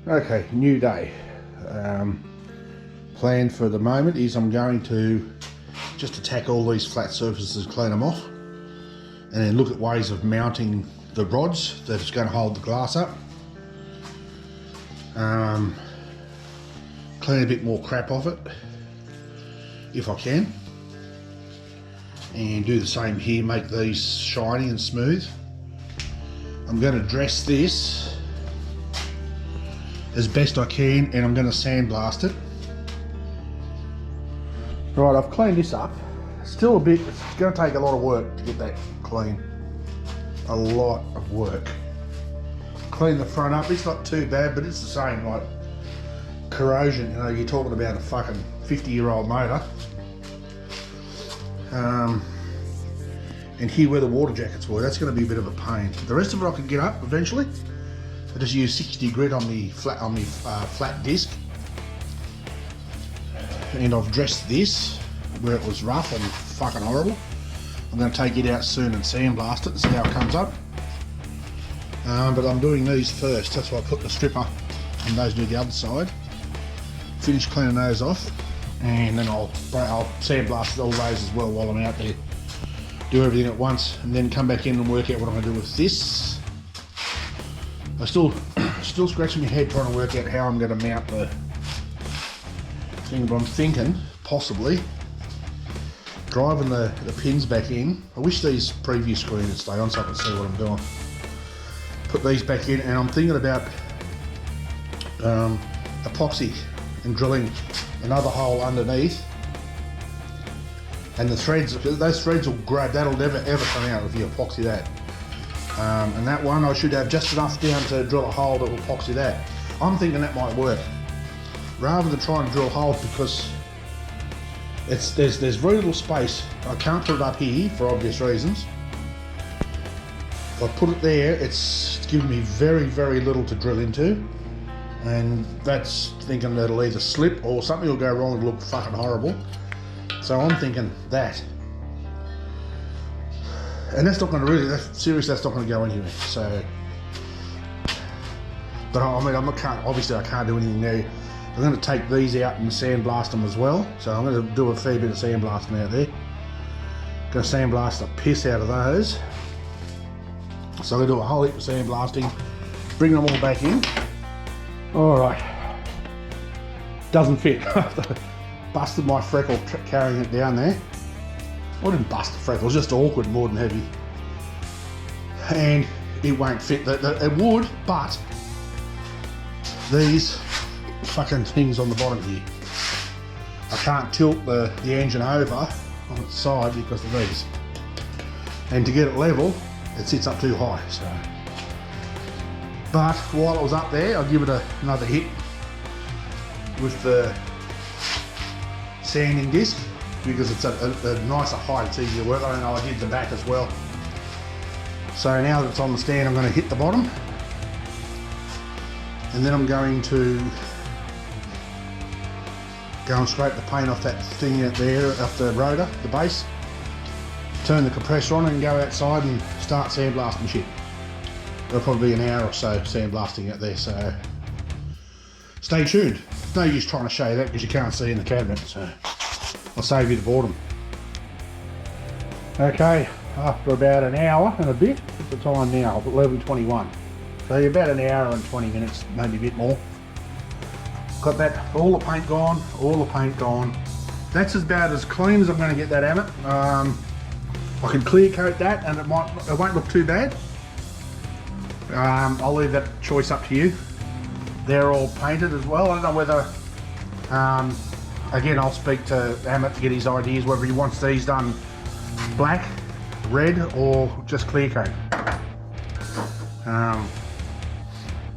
Okay, new day. Plan for the moment is I'm going to just attack all these flat surfaces, clean them off, and then look at ways of mounting the rods that's going to hold the glass up. Clean a bit more crap off it if I can, and do the same here, make these shiny and smooth. I'm going to dress this as best I can, and I'm going to sandblast it. Right, I've cleaned this up. Still a bit, it's going to take a lot of work to get that clean. A lot of work. Clean the front up, it's not too bad, but it's the same, like corrosion, you know, you're talking about a fucking 50-year-old motor. And here where the water jackets were, that's going to be a bit of a pain. The rest of it I can get up eventually. I just use 60 grit on the flat disc, and I've dressed this where it was rough and fucking horrible. I'm going to take it out soon and sandblast it and see how it comes up. But I'm doing these first. That's why I put the stripper and those do the other side. Finish cleaning those off, and then I'll sandblast all those as well while I'm out there. Do everything at once, and then come back in and work out what I'm going to do with this. I still scratching my head trying to work out how I'm going to mount the thing, but I'm thinking possibly driving the pins back in. I wish these previous screens would stay on so I can see what I'm doing. Put these back in, and I'm thinking about epoxy and drilling another hole underneath, and the threads, those threads will grab, that'll never ever come out if you epoxy that. And that one I should have just enough down to drill a hole that will epoxy that. I'm thinking that might work, rather than trying to drill holes, because there's very little space. I can't put it up here for obvious reasons. If I put it there, it's giving me very, very little to drill into, and that's thinking that it'll either slip or something will go wrong and look fucking horrible. So I'm thinking that. And that's not going to really, that's not going to go anywhere. So, but I mean, obviously I can't do anything there. I'm going to take these out and sandblast them as well. So I'm going to do a fair bit of sandblasting out there. Going to sandblast the piss out of those. So I'm going to do a whole heap of sandblasting, bring them all back in. All right, doesn't fit. Busted my freckle carrying it down there. I didn't bust the freckle, it was just awkward more than heavy. And it won't fit, it would, but these fucking things on the bottom here, I can't tilt the engine over on its side because of these. And to get it level, it sits up too high. So, but while it was up there, I'll give it another hit with the sanding disc, because it's a nicer height, it's easier to work. I don't know, I did the back as well. So now that it's on the stand, I'm going to hit the bottom, and then I'm going to go and scrape the paint off that thing out there, off the rotor, the base, turn the compressor on and go outside and start sandblasting shit. It'll probably be an hour or so sandblasting out there, so stay tuned. No use trying to show you that because you can't see in the cabinet, so I'll save you the boredom. Okay, after about an hour and a bit, at the time now, 11:21. So you're about an hour and 20 minutes, maybe a bit more. Got that, all the paint gone, all the paint gone. That's about as clean as I'm going to get that, Amit. I can clear coat that and it won't look too bad. I'll leave that choice up to you. They're all painted as well. I don't know whether, again, I'll speak to Amit to get his ideas, whether he wants these done black, red, or just clear coat.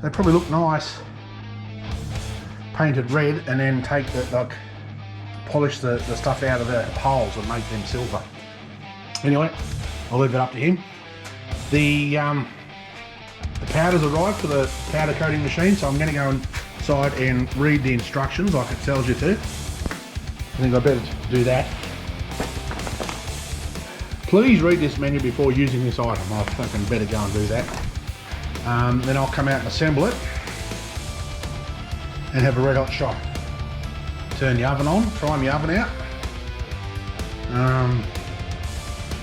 They probably look nice painted red, and then take polish the stuff out of the holes and make them silver. Anyway, I'll leave it up to him. The powder's arrived for the powder coating machine, so I'm going to go inside and read the instructions like it tells you to. I think I better do that. Please read this menu before using this item. I fucking better go and do that. Then I'll come out and assemble it. and have a red hot shot. Turn the oven on, prime the oven out.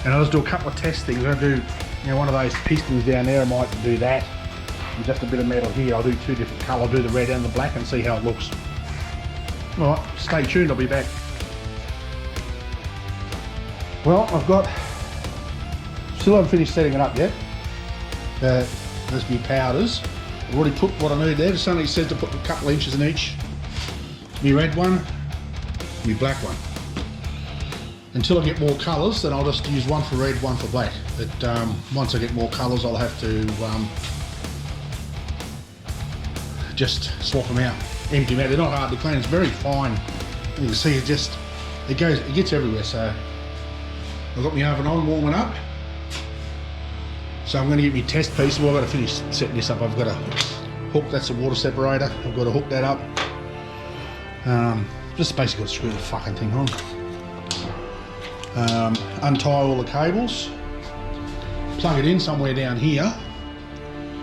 And I'll just do a couple of test things. I'm going to do one of those pistons down there, I might do that. And just a bit of metal here, I'll do two different colours, I'll do the red and the black and see how it looks. Alright, stay tuned, I'll be back. Well, still haven't finished setting it up yet. There's my powders. I've already put what I need there. It only says to put a couple of inches in each. My red one, my black one. Until I get more colours, then I'll just use one for red, one for black. But once I get more colours, I'll have to just swap them out, empty them out. They're not hard to clean. It's very fine. You can see it gets everywhere. So I've got my oven on, warming up. So I'm going to get my test piece. Well, I've got to finish setting this up. I've got a hook. That's a water separator. I've got to hook that up. Just basically got to screw the fucking thing on. Untie all the cables, plug it in somewhere down here,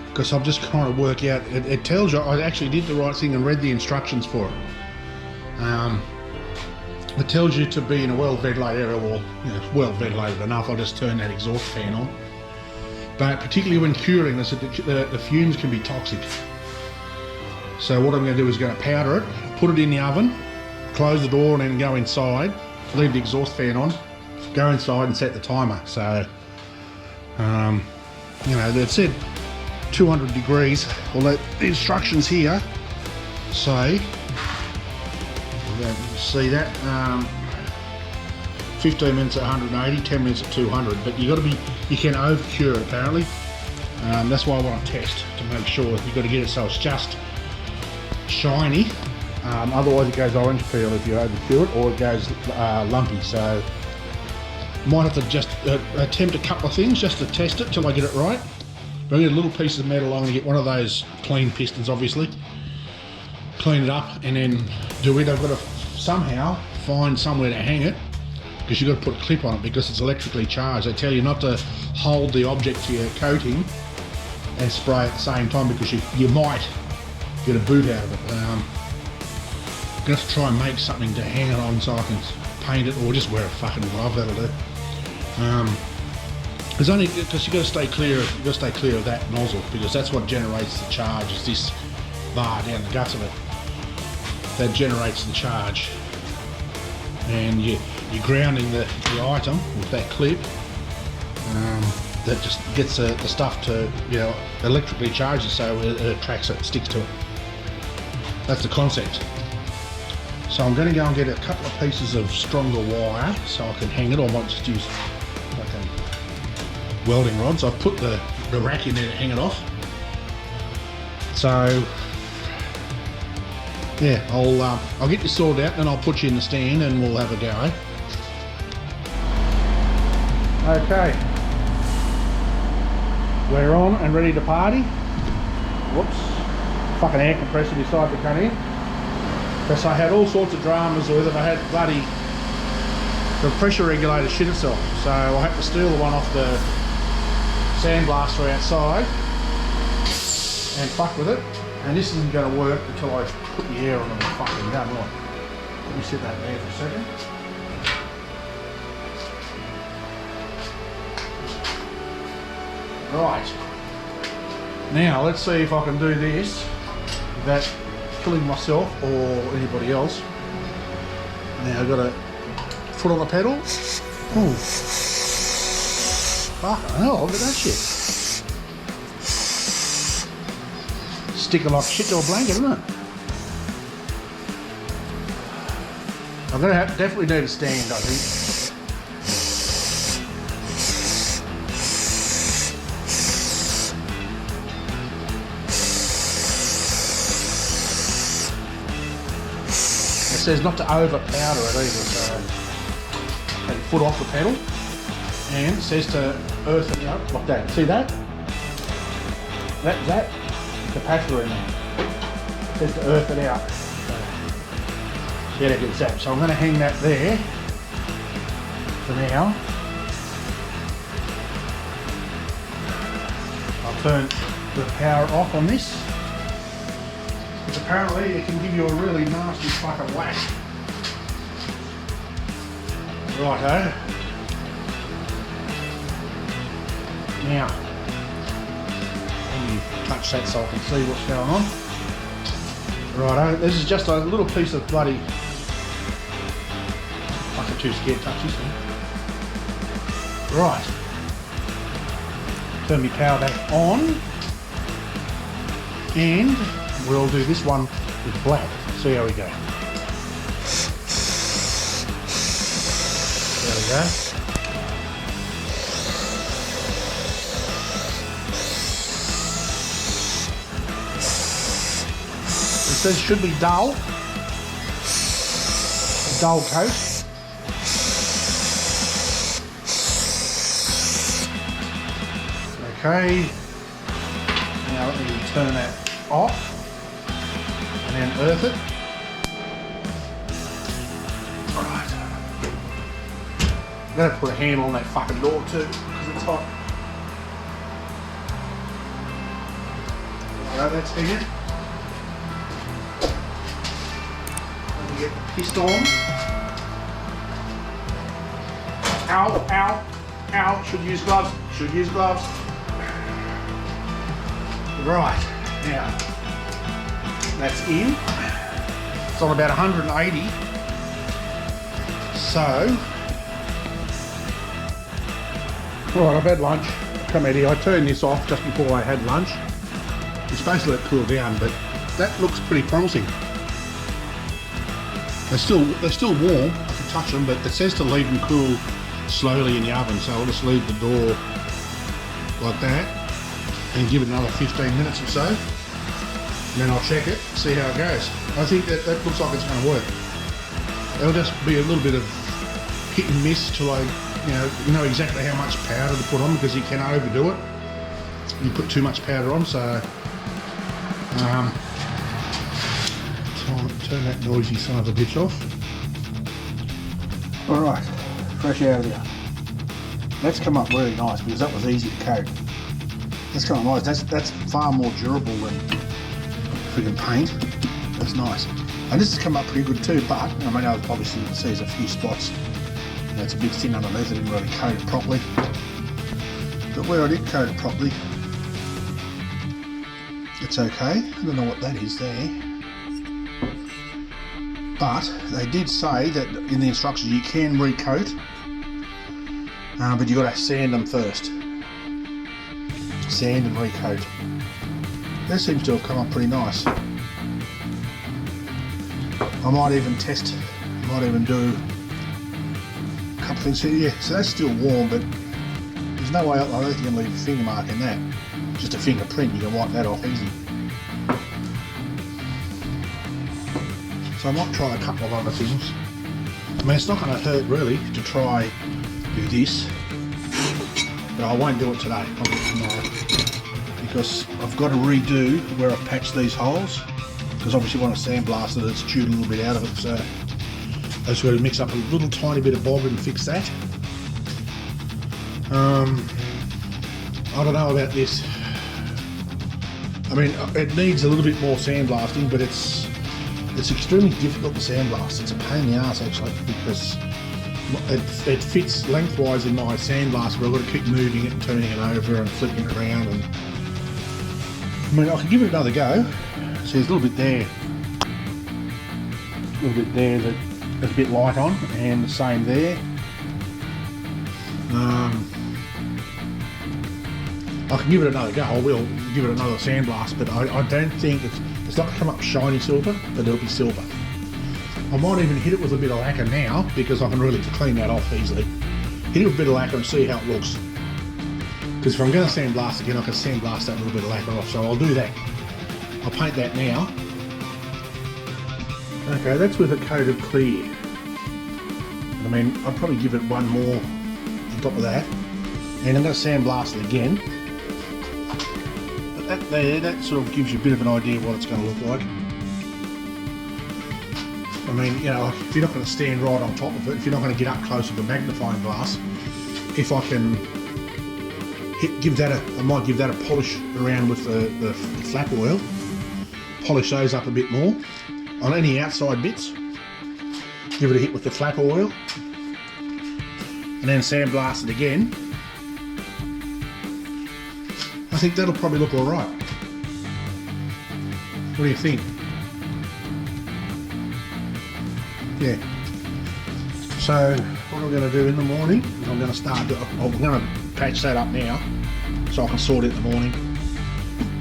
because I'm just trying to work out, it tells you I actually did the right thing and read the instructions for it. It tells you to be in a well ventilated area, or well ventilated enough. I'll just turn that exhaust fan on, but particularly when curing this, the fumes can be toxic. So what I'm going to do is going to powder it, put it in the oven, close the door and then go inside, leave the exhaust fan on, go inside and set the timer. So, they said 200 degrees. Well, the instructions here say, see that, 15 minutes at 180, 10 minutes at 200. But you can over cure it apparently. That's why I want to test to make sure. You've got to get it so it's just shiny. Otherwise it goes orange peel if you overcure it, or it goes lumpy. So might have to just attempt a couple of things just to test it till I get it right. But I'm going to get little pieces of metal. I'm going to get one of those clean pistons, obviously, clean it up and then do it. I've got to somehow find somewhere to hang it, because you've got to put a clip on it because it's electrically charged. They tell you not to hold the object to your coating and spray at the same time, because you might get a boot out of it. I'm going to have to try and make something to hang it on so I can paint it, or just wear a fucking glove, that'll do. It's only because you've got to stay clear. You've got to stay clear of that nozzle, because that's what generates the charge. Is this bar down the guts of it that generates the charge, and you're grounding the item with that clip. That just gets the stuff to electrically charges, so it attracts it, sticks to it. That's the concept. So I'm going to go and get a couple of pieces of stronger wire so I can hang it, or I might just use fucking welding rods. I've put the rack in there to hang it off. So yeah, I'll get this sorted out and I'll put you in the stand and we'll have a go. Okay, we're on and ready to party. Whoops, fucking air compressor decided to come in. Because I had all sorts of dramas with it. I had the pressure regulator shit itself, so I had to steal the one off the sandblaster outside and fuck with it. And this isn't going to work until I put the air on and fucking done. Right, let me sit that there for a second. Right, now let's see if I can do this without killing myself or anybody else. Now I've got a foot on the pedal. Ooh. Fucking hell, look at that shit. Sticking like shit to a blanket, isn't it? I'm going to definitely need a stand, I think. It says not to over powder it either, so take your foot off the pedal, and it says to earth it up like that. See that? That capacitor in there. It says to earth it out. So, yeah, that gets that. So I'm going to hang that there for now. I'll turn the power off on this. Which apparently it can give you a really nasty fucking whack. Righto. Now, let me touch that so I can see what's going on. Righto, this is just a little piece of bloody... Fucking too scared to touch this thing. Right. Turn my power back on. And we'll do this one with black. See how we go. There we go. It says should be dull. A dull coat. Okay. Now let me turn that off and then earth it. Alright. I'm going to put a handle on that fucking door too because it's hot. Alright, that's figured. Let me get the piston. Ow, ow, ow. Should use gloves. Should use gloves. Right, now that's in. It's on about 180. So, right, I've had lunch. Come out here. I turned this off just before I had lunch. You're supposed to let it cool down, but that looks pretty promising. They're still warm. I can touch them, but it says to leave them cool slowly in the oven. So I'll just leave the door like that. And give it another 15 minutes or so, and then I'll check it, see how it goes. I think that looks like it's going to work. It'll just be a little bit of hit and miss till I, know exactly how much powder to put on because you can overdo it. You put too much powder on, so turn that noisy son of a bitch off. All right, fresh out of there. That's come up really nice because that was easy to coat. That's kind of nice. That's far more durable than friggin' paint. That's nice. And this has come up pretty good too, but I mean, obviously you can see there's a few spots. It's a bit thin underneath. I didn't really coat it properly. But where I did coat it properly, it's okay. I don't know what that is there. But they did say that in the instructions you can recoat, but you've got to sand them first. Sand and recoat. That seems to have come up pretty nice. I might even test, might even do a couple things here. Yeah, so that's still warm, but there's no way I don't think you can leave a finger mark in that. Just a fingerprint, you can wipe that off easy. So I might try a couple of other things. I mean, it's not going to hurt really to try do this. But I won't do it today, I'll do it tomorrow. Because I've got to redo where I've patched these holes. Because obviously when I sandblasted it, it's chewed a little bit out of it. So I just got to mix up a little tiny bit of bobber and fix that. I don't know about this. I mean, it needs a little bit more sandblasting, but it's extremely difficult to sandblast. It's a pain in the ass actually, because it fits lengthwise in my sandblast, but I've got to keep moving it and turning it over and flipping it around. And I mean, I can give it another go. See, there's a little bit there that's a bit light on, and the same there. I can give it another go. I will give it another sandblast, but I don't think it's not going to come up shiny silver, but it'll be silver. I might even hit it with a bit of lacquer now, because I can really clean that off easily. Hit it with a bit of lacquer and see how it looks. Because if I'm going to sandblast again, I can sandblast that little bit of lacquer off, so I'll do that. I'll paint that now. Okay, that's with a coat of clear. I mean, I'll probably give it one more on top of that. And I'm going to sandblast it again. But that sort of gives you a bit of an idea of what it's going to look like. I mean, you know, if you're not going to stand right on top of it, if you're not going to get up close with a magnifying glass, if I can I might give that a polish around with the flap oil, polish those up a bit more. On any outside bits, give it a hit with the flap oil, and then sandblast it again. I think that'll probably look alright. What do you think? Yeah. So what I'm going to do in the morning is I'm going to start, I'm going to patch that up now so I can sort it in the morning.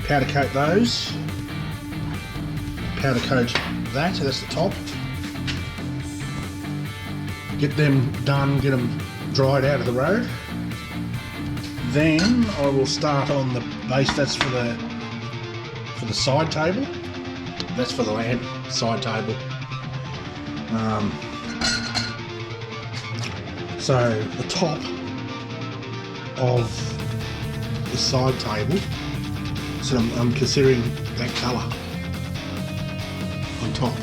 Powder coat those. Powder coat that, so that's the top. Get them done, get them dried out of the road. Then I will start on the base. That's for the side table. That's for the lamp side table. So the top of the side table. So I'm considering that colour on top.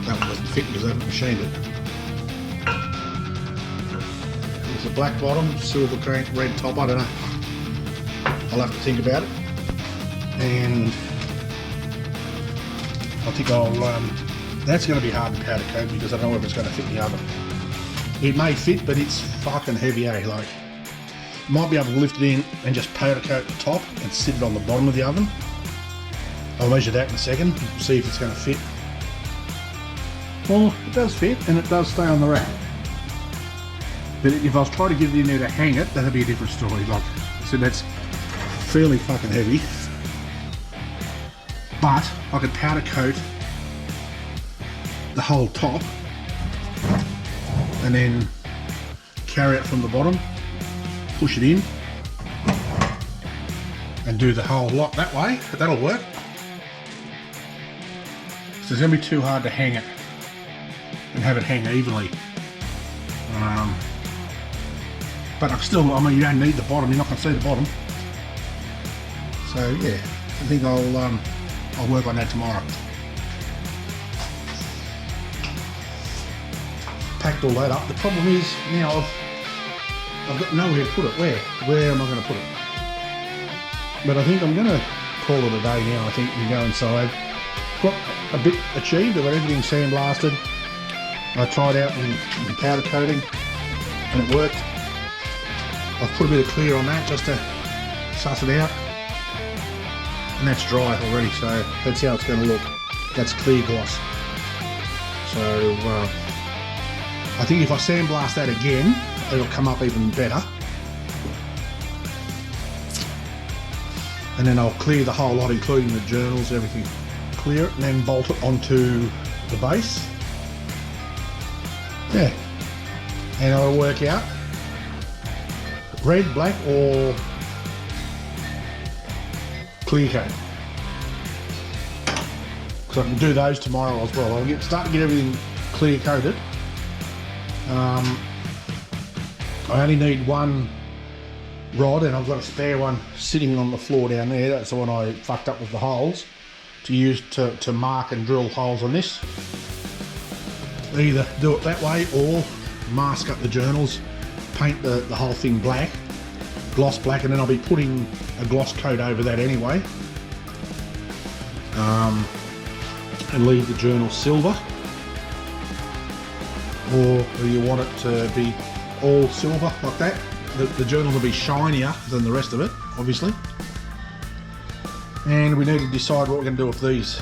That one doesn't fit because I haven't machined it. It's a black bottom, silver green, red top. I don't know. I'll have to think about it. And I think that's going to be hard to powder coat because I don't know if it's going to fit in the oven. It may fit, but it's fucking heavy, eh? Like, might be able to lift it in and just powder coat the top and sit it on the bottom of the oven. I'll measure that in a second, see if it's going to fit. Well, it does fit and it does stay on the rack. But if I was trying to get it in there to hang it, that'd be a different story. Like, so that's fairly fucking heavy. But I could powder coat the whole top and then carry it from the bottom, push it in and do the whole lot that way. That'll work. So it's going to be too hard to hang it and have it hang evenly. But I mean, you don't need the bottom, you're not going to see the bottom. So yeah, I think I'll work on that tomorrow. Packed all that up. The problem is now I've got nowhere to put it. Where am I going to put it? But I think I'm going to call it a day now. I think we go inside. Got a bit achieved. I got everything sandblasted. I tried out in powder coating and it worked. I've put a bit of clear on that just to suss it out. And that's dry already, so that's how it's going to look. That's clear gloss. So I think if I sandblast that again, it'll come up even better. And then I'll clear the whole lot, including the journals, everything. Clear it and then bolt it onto the base. Yeah. And I'll work out red, black or clear coat. Because I can do those tomorrow as well. I'll start to get everything clear coated. I only need one rod and I've got a spare one sitting on the floor down there. That's the one I fucked up with the holes to use to mark and drill holes on this. Either do it that way or mask up the journals, paint the whole thing black, gloss black, and then I'll be putting a gloss coat over that anyway. And leave the journal silver. Or you want it to be all silver like that. The journals will be shinier than the rest of it, obviously. And we need to decide what we're going to do with these.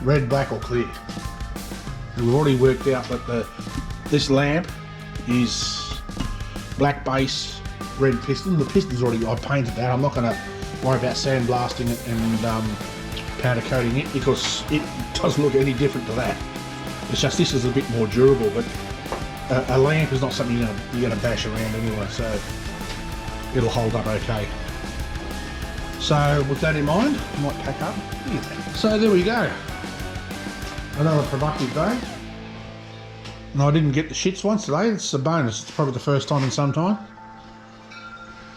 Red, black or clear. And we've already worked out that this lamp is black base, red piston. The piston's already, I painted that. I'm not going to worry about sandblasting it and powder coating it because it doesn't look any different to that. It's just this is a bit more durable, but a lamp is not something you're going to bash around anyway, so it'll hold up okay. So with that in mind, I might pack up. So there we go. Another productive day. And I didn't get the shits once today. It's a bonus. It's probably the first time in some time.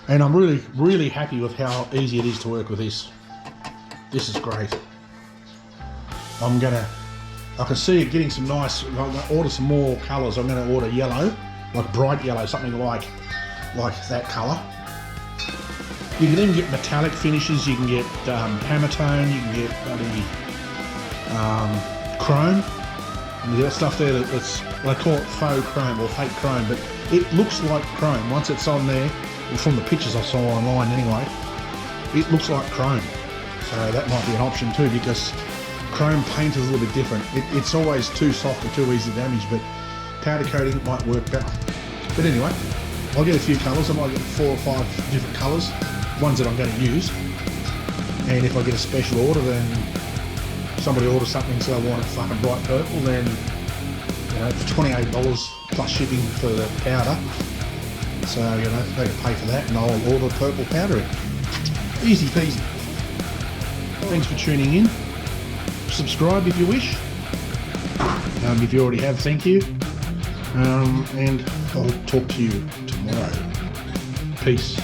And I'm really, really happy with how easy it is to work with this. This is great. I can see it getting some nice, I'm going to order some more colours. I'm going to order yellow, like bright yellow, something like that colour. You can even get metallic finishes, you can get hammer tone, you can get chrome. And there's stuff there that's, they call it faux chrome or fake chrome, but it looks like chrome. Once it's on there, well, from the pictures I saw online anyway, it looks like chrome. So that might be an option too, because chrome paint is a little bit different. It's always too soft or too easy to damage, but powder coating might work better. But anyway, I'll get a few colours. I might get 4 or 5 different colours, ones that I'm going to use. And if I get a special order, then somebody orders something so I want it fucking bright purple, then you know, for $28 plus shipping for the powder. So you know, they can pay for that, and I'll order purple powder in. Easy peasy. Thanks for tuning in. Subscribe if you wish. If you already have, thank you. And I'll talk to you tomorrow. Peace.